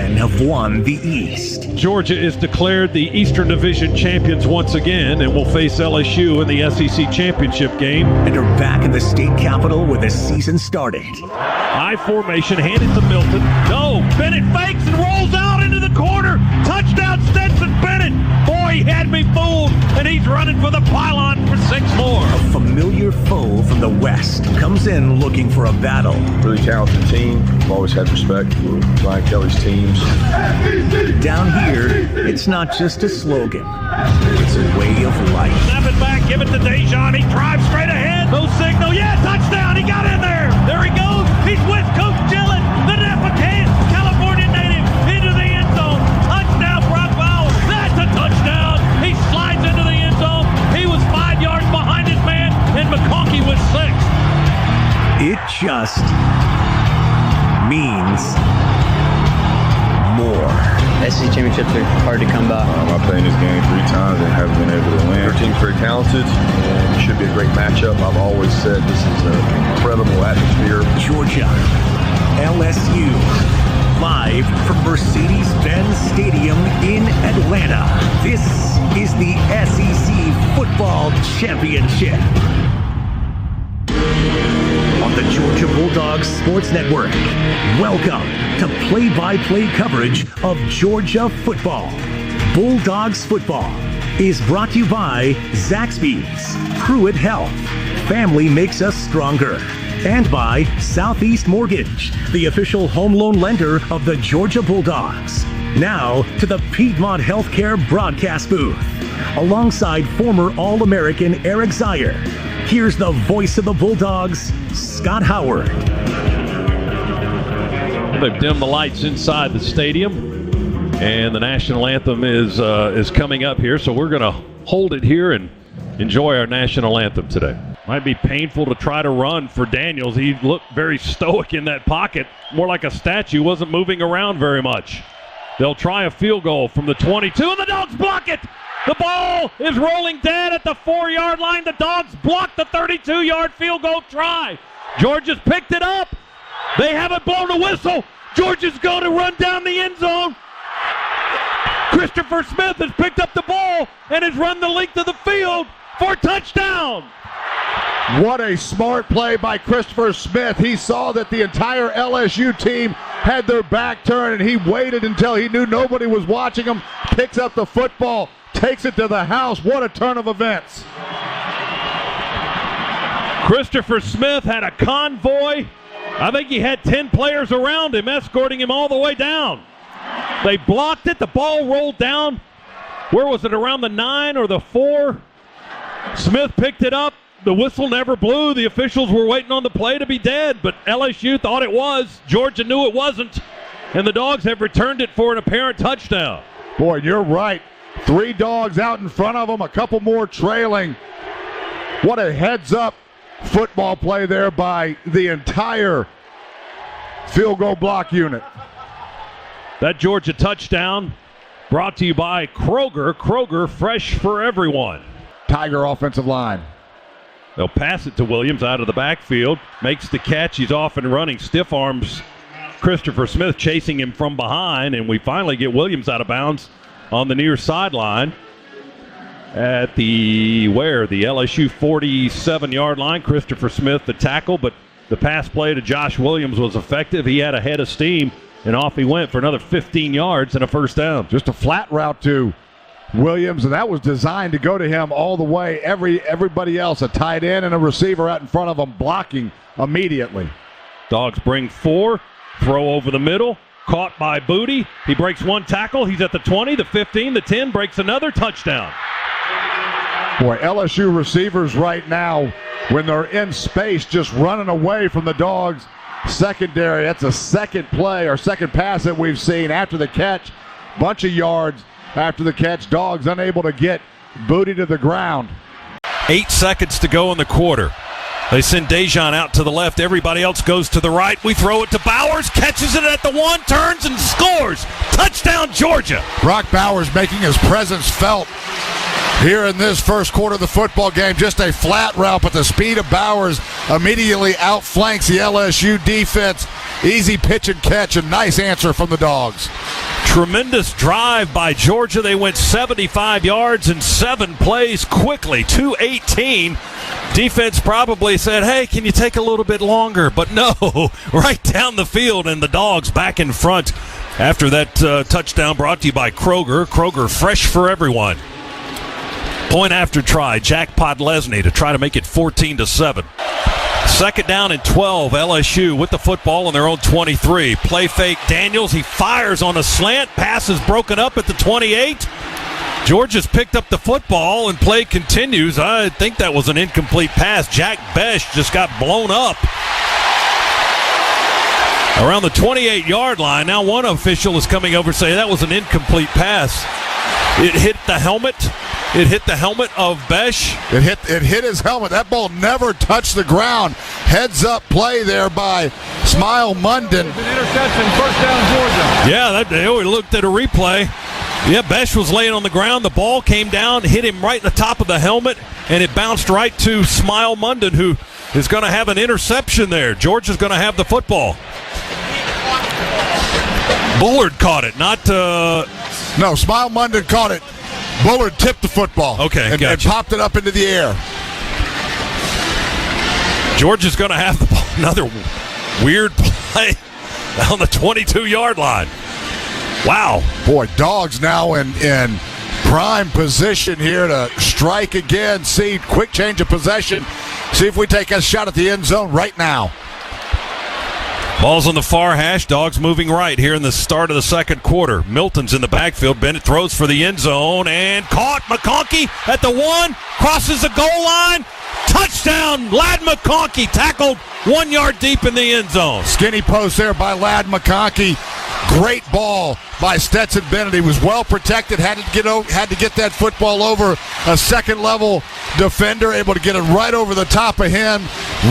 men have won the East. Georgia is declared the Eastern Division champions once again and will face LSU in the SEC Championship game. And are back in the state capitol where the season started. High formation, handed to Milton. No, Bennett fakes and rolls out into the corner. Touchdown Stetson Bennett. Boy, he had me fooled, and he's running for the pylon for 6 more. A familiar foe from the West comes in looking for a battle. Really talented team. I've always had respect for Brian Kelly's teams. Down here, it's not just a slogan. It's a way of life. Snap it back, give it to Dejan. He drives straight ahead. No signal. Yeah, touchdown. He got in there. There he goes. He's with Coach Gillett, the California native, into the end zone. Touchdown, Brock Bowers. That's a touchdown. He slides into the end zone. He was 5 yards behind his man, and McConkey was 6. It just means more. SEC championships are hard to come by. I played in this game 3 times and haven't been able to win. Our team's very talented and it should be a great matchup. I've always said this is an incredible atmosphere. Georgia, LSU, live from Mercedes-Benz Stadium in Atlanta. This is the SEC Football Championship. On the Georgia Bulldogs Sports Network, welcome to play-by-play coverage of Georgia football. Bulldogs football is brought to you by Zaxby's, Pruitt Health, Family Makes Us Stronger, and by Southeast Mortgage, the official home loan lender of the Georgia Bulldogs. Now to the Piedmont Healthcare broadcast booth, alongside former All-American Eric Zier. Here's the voice of the Bulldogs, Scott Howard. They've dimmed the lights inside the stadium, and the national anthem is coming up here, so we're going to hold it here and enjoy our national anthem today. Might be painful to try to run for Daniels. He looked very stoic in that pocket, more like a statue, wasn't moving around very much. They'll try a field goal from the 22, and the Dogs block it! The ball is rolling dead at the 4-yard line. The Dogs block the 32-yard field goal try. Georgia's picked it up. They haven't blown a whistle. Georgia's going to run down the end zone. Christopher Smith has picked up the ball and has run the length of the field for a touchdown. What a smart play by Christopher Smith. He saw that the entire LSU team had their back turned, and he waited until he knew nobody was watching him, picks up the football, takes it to the house. What a turn of events. Christopher Smith had a convoy. I think he had 10 players around him, escorting him all the way down. They blocked it. The ball rolled down. Where was it, around the 9 or the 4? Smith picked it up. The whistle never blew. The officials were waiting on the play to be dead, but LSU thought it was. Georgia knew it wasn't, and the Dogs have returned it for an apparent touchdown. Boy, you're right. 3 Dogs out in front of them, a couple more trailing. What a heads-up football play there by the entire field goal block unit. That Georgia touchdown brought to you by Kroger. Kroger, fresh for everyone. Tiger offensive line. They'll pass it to Williams out of the backfield. Makes the catch. He's off and running. Stiff arms Christopher Smith, chasing him from behind, and we finally get Williams out of bounds on the near sideline at the LSU 47-yard line. Christopher Smith, the tackle, but the pass play to Josh Williams was effective. He had a head of steam, and off he went for another 15 yards and a first down. Just a flat route to Williams, and that was designed to go to him all the way. Everybody else, a tight end and a receiver out in front of him, blocking immediately. Dogs bring 4, throw over the middle, caught by Booty. He breaks 1 tackle. He's at the 20, the 15, the 10, breaks another touchdown. Boy, LSU receivers right now, when they're in space, just running away from the Dogs secondary. That's a second play or second pass that we've seen after the catch. Bunch of yards after the catch. Dogs unable to get Booty to the ground. 8 seconds to go in the quarter. They send Dejan out to the left. Everybody else goes to the right. We throw it to Bowers. Catches it at the 1, turns and scores. Touchdown, Georgia. Brock Bowers making his presence felt here in this first quarter of the football game. Just a flat route, but the speed of Bowers immediately outflanks the LSU defense. Easy pitch and catch, a nice answer from the Dogs. Tremendous drive by Georgia. They went 75 yards in 7 plays quickly, 2:18. Defense probably said, hey, can you take a little bit longer? But no, right down the field, and the Dogs back in front after that touchdown brought to you by Kroger. Kroger, fresh for everyone. Point after try, Jackpot Lesney to try to make it 14-7. Second down and 12, LSU with the football on their own 23. Play fake Daniels, he fires on a slant. Pass is broken up at the 28. Georgia's picked up the football and play continues. I think that was an incomplete pass. Jack Besh just got blown up around the 28-yard line. Now one official is coming over saying that was an incomplete pass. It hit the helmet. It hit the helmet of Besh. It hit his helmet. That ball never touched the ground. Heads up play there by Smile Munden. An interception, first down Georgia. Yeah, they looked at a replay. Yeah, Besh was laying on the ground. The ball came down, hit him right in the top of the helmet, and it bounced right to Smile Munden, who is going to have an interception there. Georgia's going to have the football. Bullard caught it, not... No, Smile Munden caught it. Bullard tipped the football. Okay, and gotcha. popped it up into the air. Georgia's going to have the ball. Another weird play on the 22-yard line. Wow. Boy, Dogs now in prime position here to strike again. See, quick change of possession. See if we take a shot at the end zone right now. Ball's on the far hash. Dogs moving right here in the start of the second quarter. Milton's in the backfield. Bennett throws for the end zone and caught. McConkey at the 1. Crosses the goal line. Touchdown. Ladd McConkey tackled 1 yard deep in the end zone. Skinny post there by Ladd McConkey. Great ball by Stetson Bennett. He was well protected. Had to get that football over a second level defender. Able to get it right over the top of him,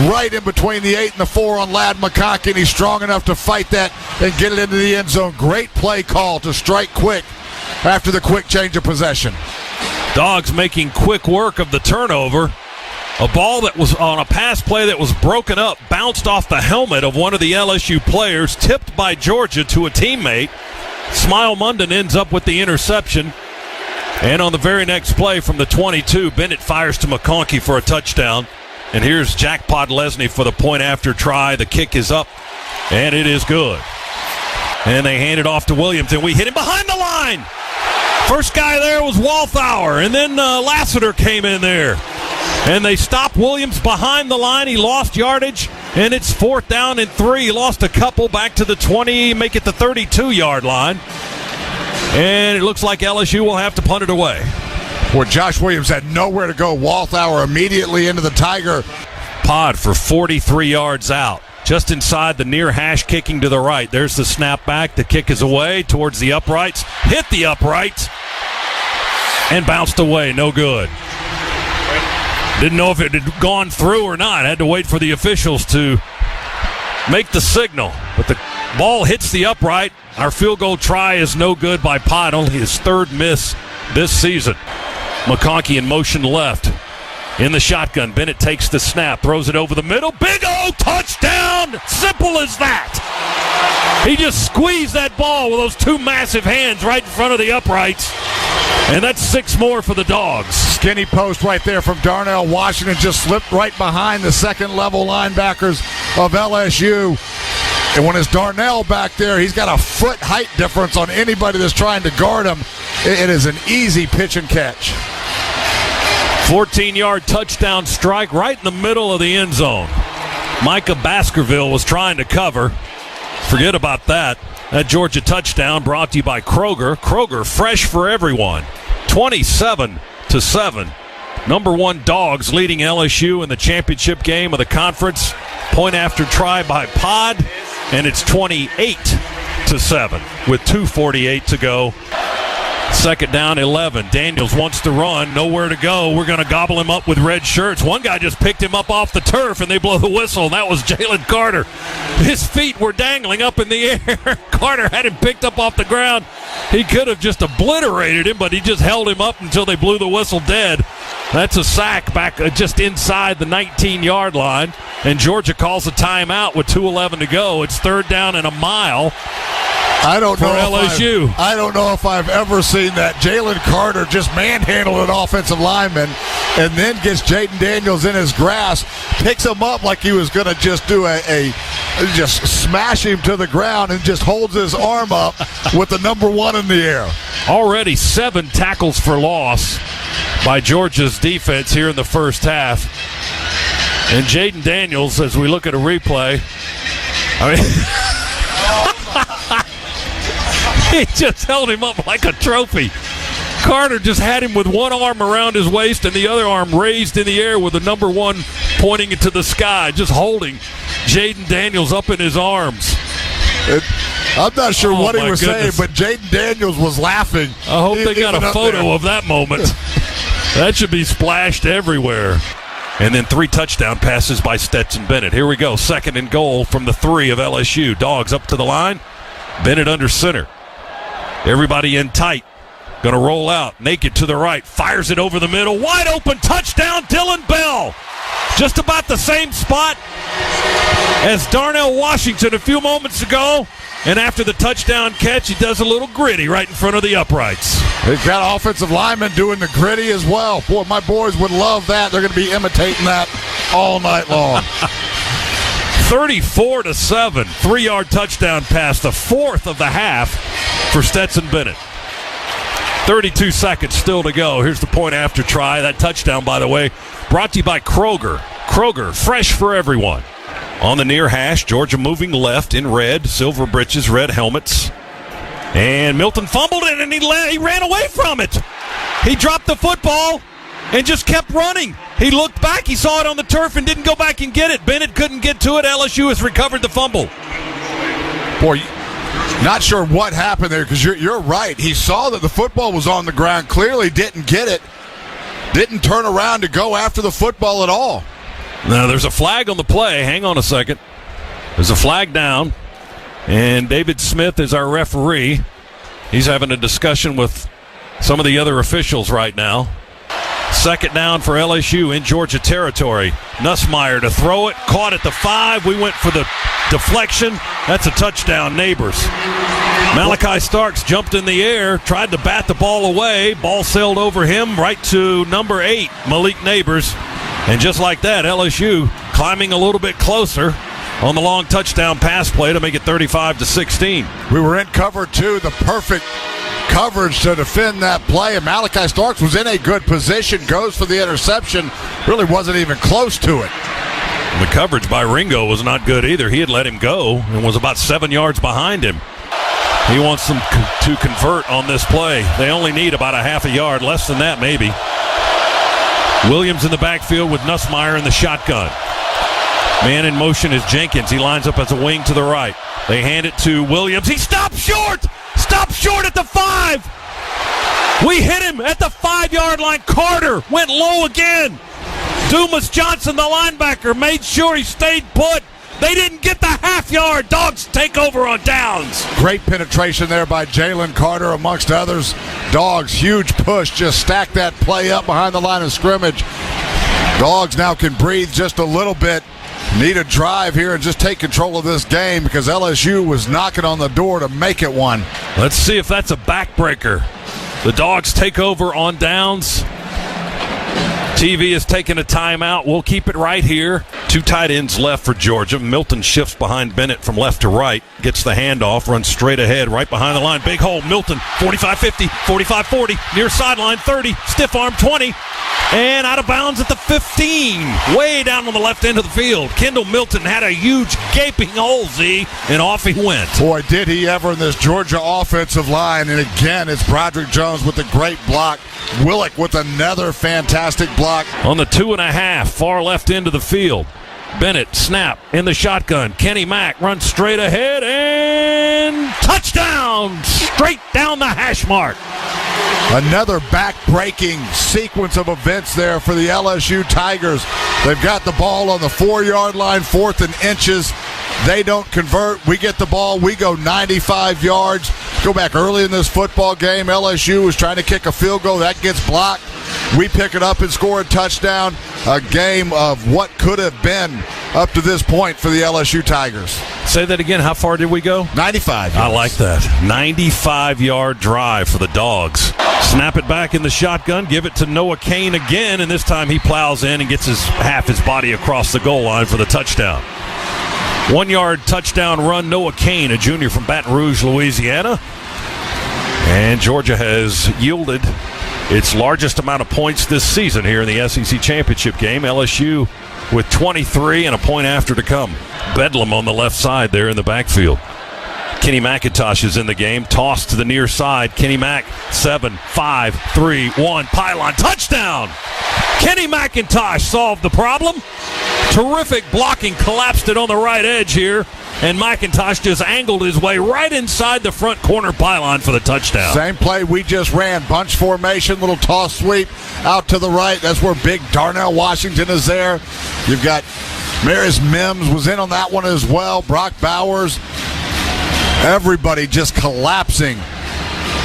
right in between the 8 and the 4 on Ladd McConkey. And he's strong enough to fight that and get it into the end zone. Great play call to strike quick after the quick change of possession. Dogs making quick work of the turnover. A ball that was on a pass play that was broken up, bounced off the helmet of one of the LSU players, tipped by Georgia to a teammate. Smile Munden ends up with the interception. And on the very next play from the 22, Bennett fires to McConkey for a touchdown. And here's Jackpot Lesney for the point after try. The kick is up, and it is good. And they hand it off to Williams, and we hit him behind the line. First guy there was Walthour, and then Lassiter came in there. And they stopped Williams behind the line. He lost yardage, and it's 4th down and 3. He lost a couple back to the 20, make it the 32-yard line. And it looks like LSU will have to punt it away. Where Josh Williams had nowhere to go. Walthour immediately into the Tiger. Pod for 43 yards out. Just inside the near hash, kicking to the right. There's the snap back. The kick is away towards the uprights. Hit the uprights and bounced away. No good. Didn't know if it had gone through or not. Had to wait for the officials to make the signal. But the ball hits the upright. Our field goal try is no good by Pod. Only his 3rd miss this season. McConkey in motion left. In the shotgun, Bennett takes the snap, throws it over the middle. Big O touchdown! Simple as that. He just squeezed that ball with those 2 massive hands right in front of the uprights. And that's 6 more for the Dogs. Skinny post right there from Darnell Washington. Just slipped right behind the second-level linebackers of LSU. And when it's Darnell back there, he's got a foot height difference on anybody that's trying to guard him. It is an easy pitch and catch. 14-yard touchdown strike right in the middle of the end zone. Micah Baskerville was trying to cover. Forget about that. That Georgia touchdown brought to you by Kroger. Kroger, fresh for everyone. 27-7. Number 1 Dogs leading LSU in the championship game of the conference. Point after try by Pod, and it's 28-7 with 2:48 to go. Second down, 11. Daniels wants to run, nowhere to go. We're going to gobble him up with red shirts. One guy just picked him up off the turf, and they blow the whistle, and that was Jalen Carter. His feet were dangling up in the air. Carter had him picked up off the ground. He could have just obliterated him, but he just held him up until they blew the whistle dead. That's a sack back just inside the 19-yard line, and Georgia calls a timeout with 2:11 to go. It's 3rd down and a mile. I don't know LSU. I don't know if I've ever seen that. Jalen Carter just manhandled an offensive lineman and then gets Jaden Daniels in his grasp, picks him up like he was going to just do just smash him to the ground, and just holds his arm up with the number 1 in the air. Already 7 tackles for loss by Georgia's defense here in the first half. And Jaden Daniels, as we look at a replay, he just held him up like a trophy. Carter just had him with one arm around his waist and the other arm raised in the air with the number 1 pointing into the sky, just holding Jaden Daniels up in his arms. I'm not sure what he was saying, but Jaden Daniels was laughing. I hope they got a photo of that moment. That should be splashed everywhere. And then 3 touchdown passes by Stetson Bennett. Here we go, 2nd and goal from the 3 of LSU. Dogs up to the line. Bennett under center. Everybody in tight. Going to roll out. Naked to the right. Fires it over the middle. Wide open. Touchdown, Dylan Bell. Just about the same spot as Darnell Washington a few moments ago. And after the touchdown catch, he does a little gritty right in front of the uprights. They've got offensive linemen doing the gritty as well. Boy, my boys would love that. They're going to be imitating that all night long. 34-7, 3-yard touchdown pass, the 4th of the half for Stetson Bennett. 32 seconds still to go. Here's the point after try. That touchdown, by the way, brought to you by Kroger. Kroger, fresh for everyone. On the near hash, Georgia moving left in red, silver breeches, red helmets. And Milton fumbled it, and he ran away from it. He dropped the football and just kept running. He looked back, he saw it on the turf, and didn't go back and get it. Bennett couldn't get to it. LSU has recovered the fumble. Boy, not sure what happened there, because you're right. He saw that the football was on the ground, clearly didn't get it, didn't turn around to go after the football at all. Now, there's a flag on the play. Hang on a second. There's a flag down, and David Smith is our referee. He's having a discussion with some of the other officials right now. 2nd down for LSU in Georgia territory. Nussmeier to throw it, caught at the 5. We went for the deflection. That's a touchdown, Neighbors. Malachi Starks jumped in the air, tried to bat the ball away. Ball sailed over him right to number 8, Malik Neighbors. And just like that, LSU climbing a little bit closer on the long touchdown pass play to make it 35-16. We were in cover 2, the perfect coverage to defend that play, and Malachi Starks was in a good position, goes for the interception, really wasn't even close to it. The coverage by Ringo was not good either. He had let him go and was about 7 yards behind him. He wants them to convert on this play. They only need about a half a yard, less than that maybe. Williams in the backfield with Nussmeier in the shotgun. Man in motion is Jenkins. He lines up as a wing to the right. They hand it to Williams. He stops short! Stopped short at the 5! We hit him at the 5-yard line. Carter went low again. Dumas Johnson, the linebacker, made sure he stayed put. They didn't get the half yard. Dogs take over on downs. Great penetration there by Jalen Carter, amongst others. Dogs, huge push, just stack that play up behind the line of scrimmage. Dogs now can breathe just a little bit. Need a drive here and just take control of this game, because LSU was knocking on the door to make it one. Let's see if that's a backbreaker. The Dogs take over on downs. TV is taking a timeout. We'll keep it right here. 2 tight ends left for Georgia. Milton shifts behind Bennett from left to right. Gets the handoff, runs straight ahead, right behind the line. Big hole. Milton, 45-50, 45-40, near sideline 30, stiff arm 20, and out of bounds at the 15. Way down on the left end of the field. Kendall Milton had a huge gaping hole, Z, and off he went. Boy, did he ever in this Georgia offensive line. And again, it's Broderick Jones with a great block. Willick with another fantastic block. On the 2.5, far left end of the field. Bennett, snap, in the shotgun. Kenny Mack runs straight ahead, and touchdown! Straight down the hash mark. Another back-breaking sequence of events there for the LSU Tigers. They've got the ball on the 4-yard line, 4th and inches. They don't convert. We get the ball. We go 95 yards. Go back early in this football game. LSU was trying to kick a field goal. That gets blocked. We pick it up and score a touchdown. A game of what could have been up to this point for the LSU Tigers. Say that again. How far did we go? 95 yards. I like that. 95-yard drive for the Dogs. Snap it back in the shotgun. Give it to Noah Kane again, and this time he plows in and gets half his body across the goal line for the touchdown. 1-yard touchdown run, Noah Kane, a junior from Baton Rouge, Louisiana. And Georgia has yielded its largest amount of points this season here in the SEC Championship game. LSU with 23 and a point after to come. Bedlam on the left side there in the backfield. Kenny McIntosh is in the game. Toss to the near side. Kenny Mack, 7, 5, 3, 1. Pylon. Touchdown! Kenny McIntosh solved the problem. Terrific blocking. Collapsed it on the right edge here. And McIntosh just angled his way right inside the front corner pylon for the touchdown. Same play we just ran. Bunch formation, little toss sweep out to the right. That's where big Darnell Washington is there. You've got Marius Mims was in on that one as well. Brock Bowers. Everybody just collapsing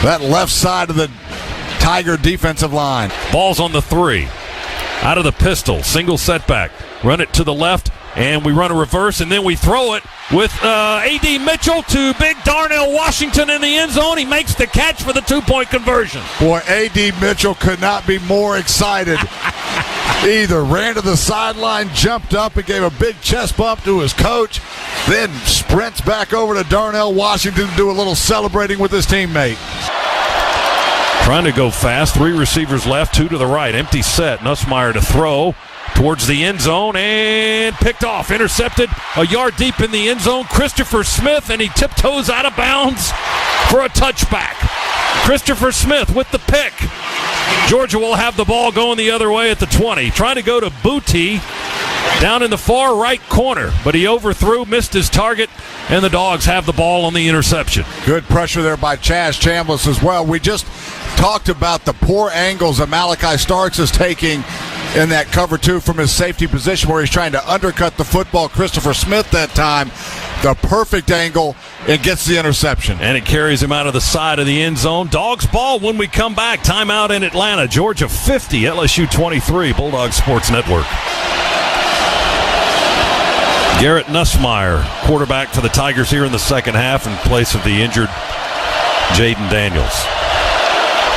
that left side of the Tiger defensive line. Ball's on the 3. Out of the pistol. Single setback. Run it to the left. And we run a reverse, and then we throw it with A.D. Mitchell to big Darnell Washington in the end zone. He makes the catch for the 2-point conversion. Boy, A.D. Mitchell could not be more excited either. Ran to the sideline, jumped up, and gave a big chest bump to his coach. Then sprints back over to Darnell Washington to do a little celebrating with his teammate. Trying to go fast. 3 receivers left, 2 to the right. Empty set. Nussmeier to throw towards the end zone and picked off. Intercepted a yard deep in the end zone. Christopher Smith, and he tiptoes out of bounds for a touchback. Christopher Smith with the pick. Georgia will have the ball going the other way at the 20. Trying to go to Booty down in the far right corner, but he overthrew, missed his target, and the Dogs have the ball on the interception. Good pressure there by Chaz Chambliss as well. We just talked about the poor angles that Malachi Starks is taking in that cover 2 from his safety position where he's trying to undercut the football. Christopher Smith that time, the perfect angle, and gets the interception. And it carries him out of the side of the end zone. Dogs ball when we come back. Timeout in Atlanta. Georgia 50, LSU 23. Bulldog Sports Network. Garrett Nussmeier, quarterback for the Tigers here in the second half in place of the injured Jaden Daniels.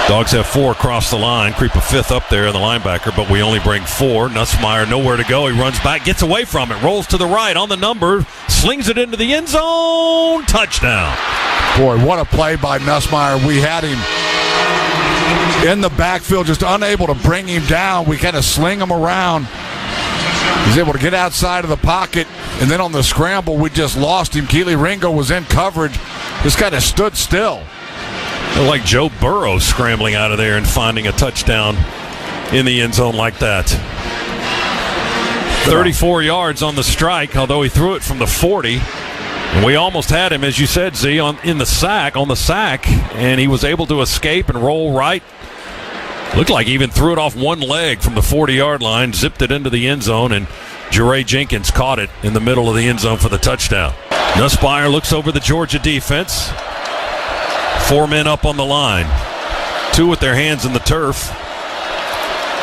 Dogs have 4 across the line, creep a 5th up there in the linebacker, but we only bring 4. Nussmeier nowhere to go. He runs back, gets away from it, rolls to the right on the number, slings it into the end zone. Touchdown. Boy, what a play by Nussmeier. We had him in the backfield, just unable to bring him down. We kind of sling him around. He's able to get outside of the pocket, and then on the scramble, we just lost him. Keely Ringo was in coverage, just kind of stood still. Like Joe Burrow scrambling out of there and finding a touchdown in the end zone like that. 34 yards on the strike, although he threw it from the 40. And we almost had him, as you said, Z, on the sack, and he was able to escape and roll right. Looked like he even threw it off one leg from the 40-yard line, zipped it into the end zone, and Jeray Jenkins caught it in the middle of the end zone for the touchdown. Nussmeier looks over the Georgia defense. 4 men up on the line. 2 with their hands in the turf.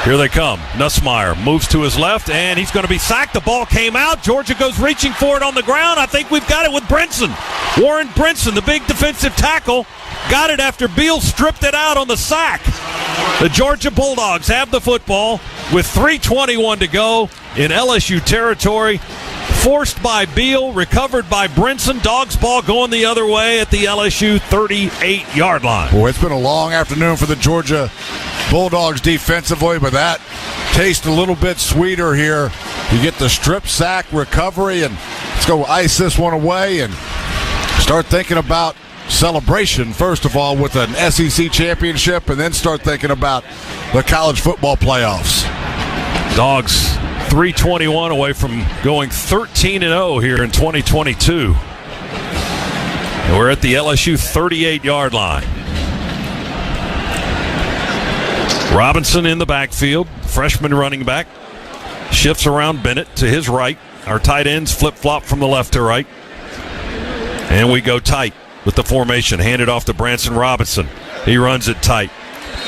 Here they come. Nussmeier moves to his left, and he's going to be sacked. The ball came out. Georgia goes reaching for it on the ground. I think we've got it with Brinson. Warren Brinson, the big defensive tackle, got it after Beal stripped it out on the sack. The Georgia Bulldogs have the football with 3:21 to go in LSU territory. Forced by Beal, recovered by Brinson. Dogs ball going the other way at the LSU 38-yard line. Boy, it's been a long afternoon for the Georgia Bulldogs defensively, but that tastes a little bit sweeter here. You get the strip sack recovery, and let's go ice this one away and start thinking about celebration, first of all, with an SEC championship, and then start thinking about the college football playoffs. Dogs 3:21 away from going 13-0 here in 2022. And we're at the LSU 38-yard line. Robinson in the backfield, freshman running back. Shifts around Bennett to his right. Our tight ends flip-flop from the left to right. And we go tight with the formation. Handed off to Branson Robinson. He runs it tight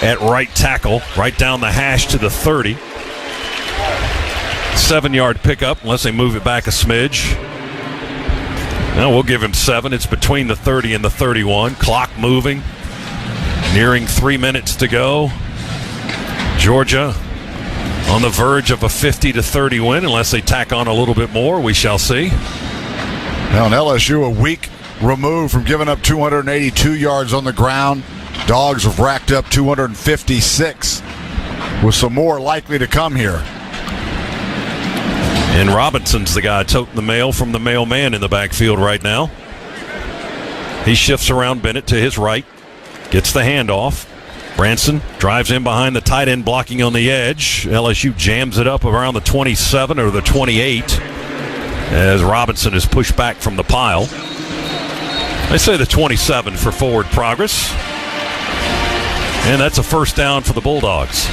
at right tackle, right down the hash to the 30. 7-yard pickup, unless they move it back a smidge. Now we'll give him 7. It's between the 30 and the 31. Clock moving. Nearing 3 minutes to go. Georgia on the verge of a 50-30 win, unless they tack on a little bit more. We shall see. Now, LSU a week removed from giving up 282 yards on the ground. Dogs have racked up 256, with some more likely to come here. And Robinson's the guy toting the mail from the mailman in the backfield right now. He shifts around Bennett to his right, gets the handoff. Branson drives in behind the tight end, blocking on the edge. LSU jams it up around the 27 or the 28 as Robinson is pushed back from the pile. They say the 27 for forward progress. And that's a first down for the Bulldogs.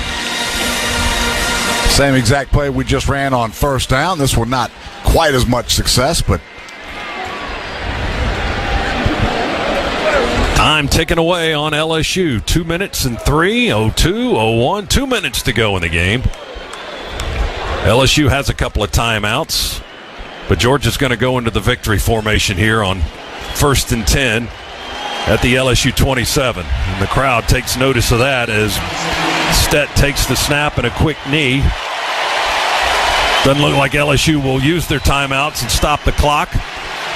Same exact play we just ran on first down. This one not quite as much success, but time ticking away on LSU. 2 minutes and 3, 0-2, 0-1. 2 minutes to go in the game. LSU has a couple of timeouts, but Georgia's going to go into the victory formation here on 1st and 10 at the LSU 27. And the crowd takes notice of that as Stett takes the snap and a quick knee. Doesn't look like LSU will use their timeouts and stop the clock.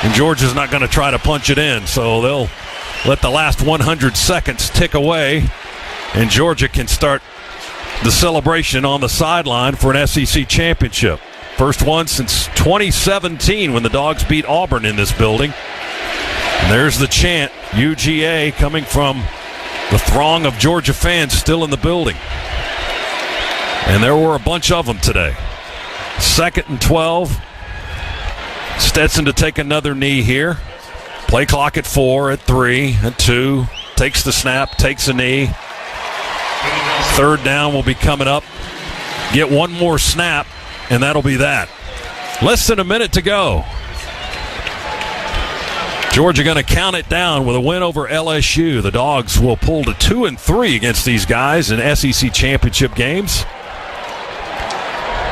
And Georgia's not going to try to punch it in, so they'll let the last 100 seconds tick away, and Georgia can start the celebration on the sideline for an SEC championship. First one since 2017 when the Dogs beat Auburn in this building. And there's the chant, UGA, coming from the throng of Georgia fans still in the building. And there were a bunch of them today. 2nd and 12. Stetson to take another knee here. Play clock at 4, at 3, at 2. Takes the snap, takes a knee. 3rd down will be coming up. Get one more snap, and that'll be that. Less than a minute to go. Georgia going to count it down with a win over LSU. The Dogs will pull to 2-3 against these guys in SEC championship games.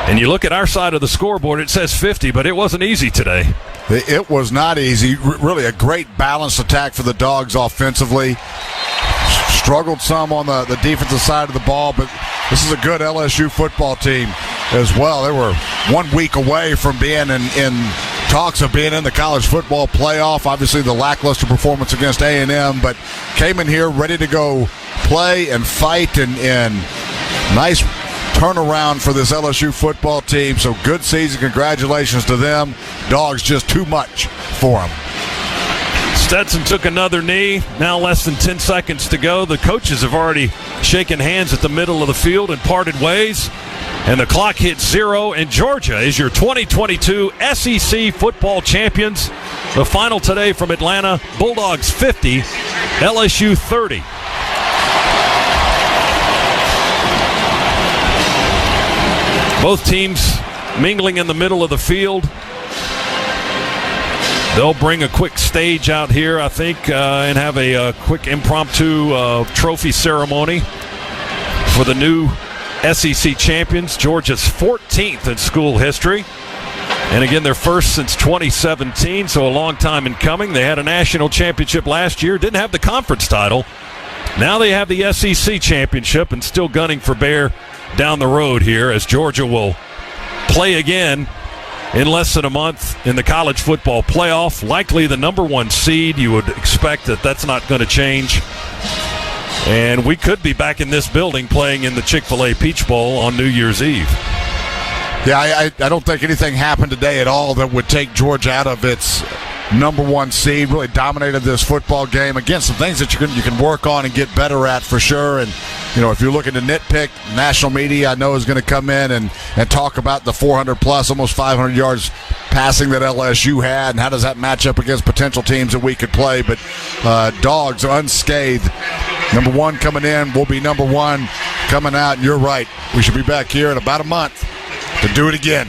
And you look at our side of the scoreboard, it says 50, but it wasn't easy today. It was not easy. Really a great balanced attack for the Dogs offensively. Struggled some on the defensive side of the ball, but this is a good LSU football team as well. They were 1 week away from being in talks of being in the college football playoff. Obviously the lackluster performance against A&M, but came in here ready to go play and fight, and nice turnaround for this LSU football team. So good season. Congratulations to them. Dogs just too much for them. Stetson took another knee. Now less than 10 seconds to go. The coaches have already shaken hands at the middle of the field and parted ways. And the clock hits 0, and Georgia is your 2022 SEC football champions. The final today from Atlanta, Bulldogs 50, LSU 30. Both teams mingling in the middle of the field. They'll bring a quick stage out here, I think, and have a quick impromptu trophy ceremony for the new SEC champions. Georgia's 14th in school history. And again, their first since 2017, so a long time in coming. They had a national championship last year, didn't have the conference title. Now they have the SEC championship and still gunning for Bear down the road here as Georgia will play again in less than a month in the college football playoff. Likely the number 1 seed. You would expect that that's not going to change. And we could be back in this building playing in the Chick-fil-A Peach Bowl on New Year's Eve. Yeah, I don't think anything happened today at all that would take Georgia out of its number 1 seed. Really dominated this football game. Again, some things that you can work on and get better at for sure. And if you're looking to nitpick, national media I know is going to come in and talk about the 400 plus, almost 500 yards passing that LSU had, and how does that match up against potential teams that we could play. But Dogs are unscathed. Number 1 coming in, will be number 1 coming out. And you're right, we should be back here in about a month to do it again.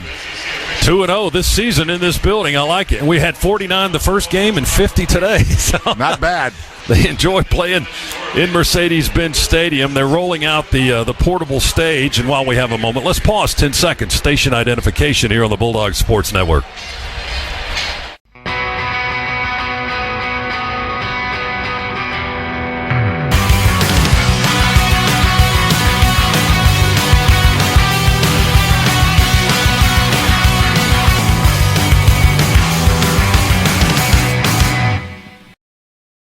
2-0 this season in this building. I like it. And we had 49 the first game and 50 today. So not bad. They enjoy playing in Mercedes-Benz Stadium. They're rolling out the portable stage. And while we have a moment, let's pause 10 seconds. Station identification here on the Bulldog Sports Network.